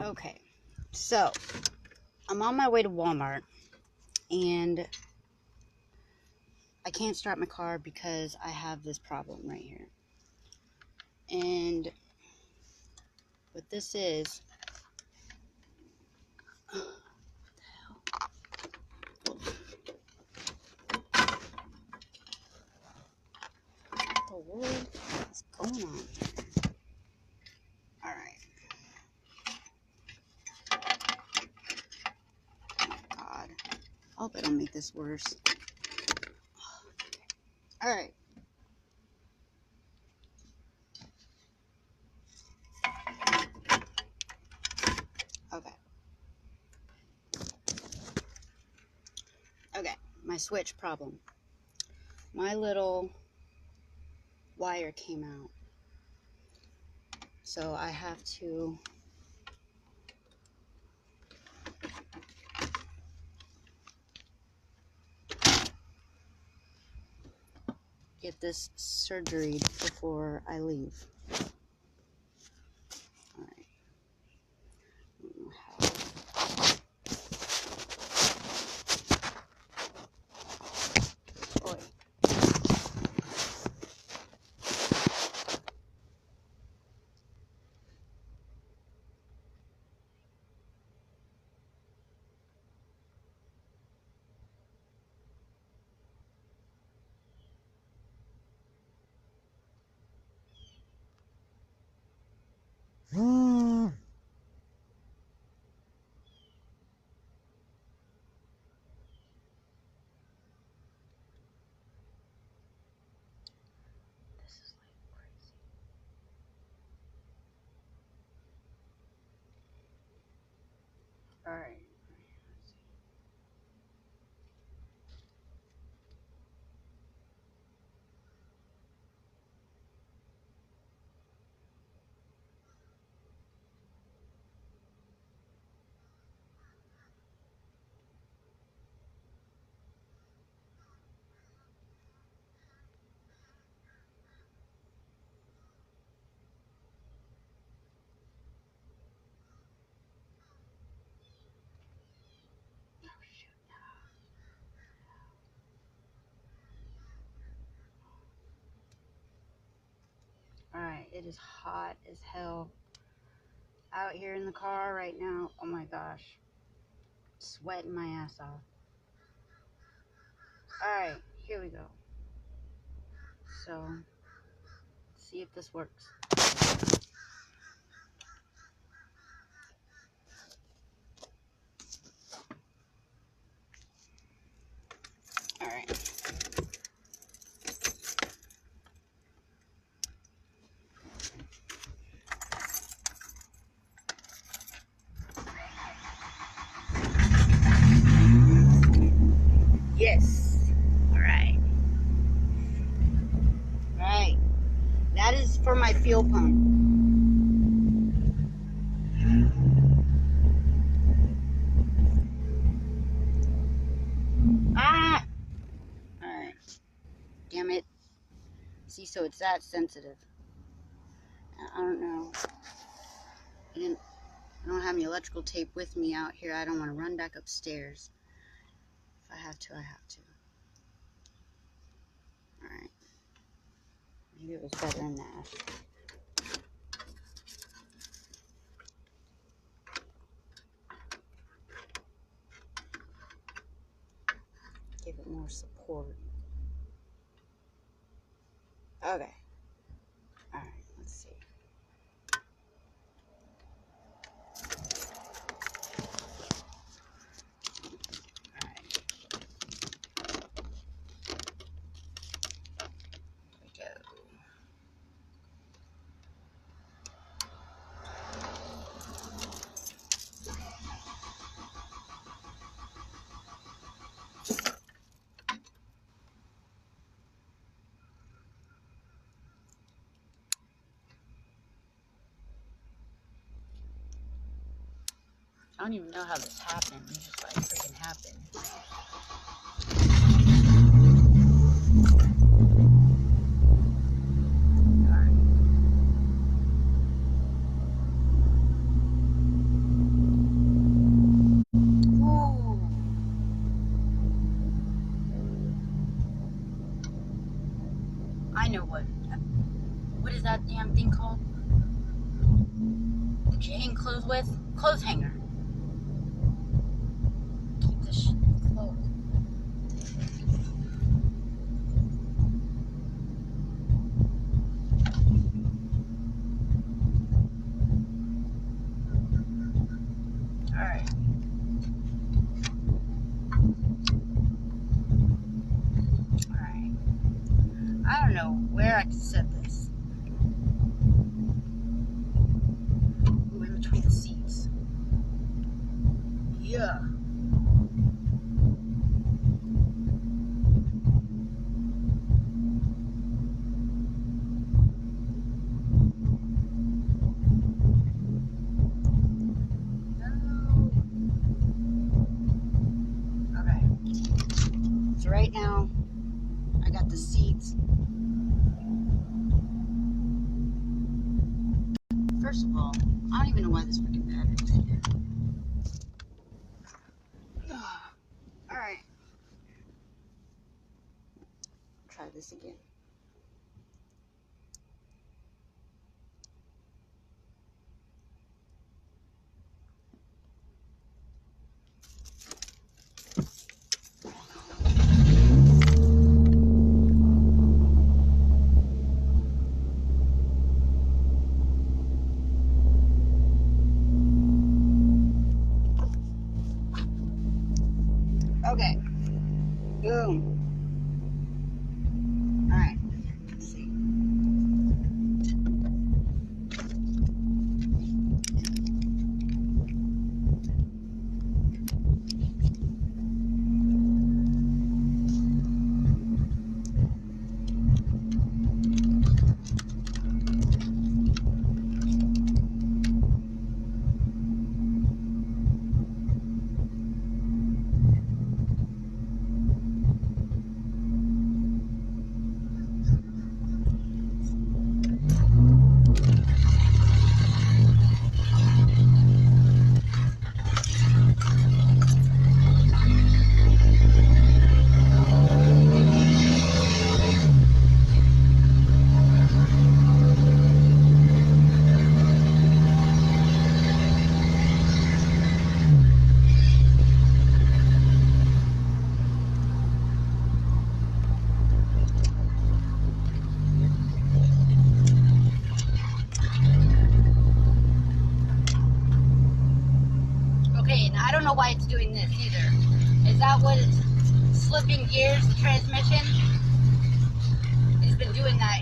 Okay, so I'm on my way to Walmart and I can't start my car because I have this problem right here. And what this is, what the world is going on here? Alright. God. I hope I don't make this worse. Alright. Okay. Okay. My switch problem. My little wire came out. So I have to get this surgery before I leave. Alright. I don't know how. Boy. This is like crazy. Alright. Alright, it is hot as hell out here in the car right now. Oh my gosh. Sweating my ass off. Alright, here we go. So, let's see if this works. Alright. Yes. Alright. Alright. That is for my fuel pump. Ah! Alright. Damn it. See, so it's that sensitive. I don't know. I don't have any electrical tape with me out here. I don't want to run back upstairs. If I have to, I have to. Alright. Maybe it was better than that. Give it more support. Okay. Alright, let's see. Alright. Here we go. I don't even know how this happened. It just like freaking happened. Alright. damn thing called? That you hang clothes with? Clothes hanger. Keep this shit closed. Alright. Alright. I don't know where I can set this. Ooh, in between the seats. Yeah. So right now, I got the seats. First of all, I don't even know why this freaking battery's here. Alright. Try this again. Okay. Boom. Alright. Let's see. Okay, and I don't know why it's doing this either. Is that what it's slipping gears, the transmission? It's been doing that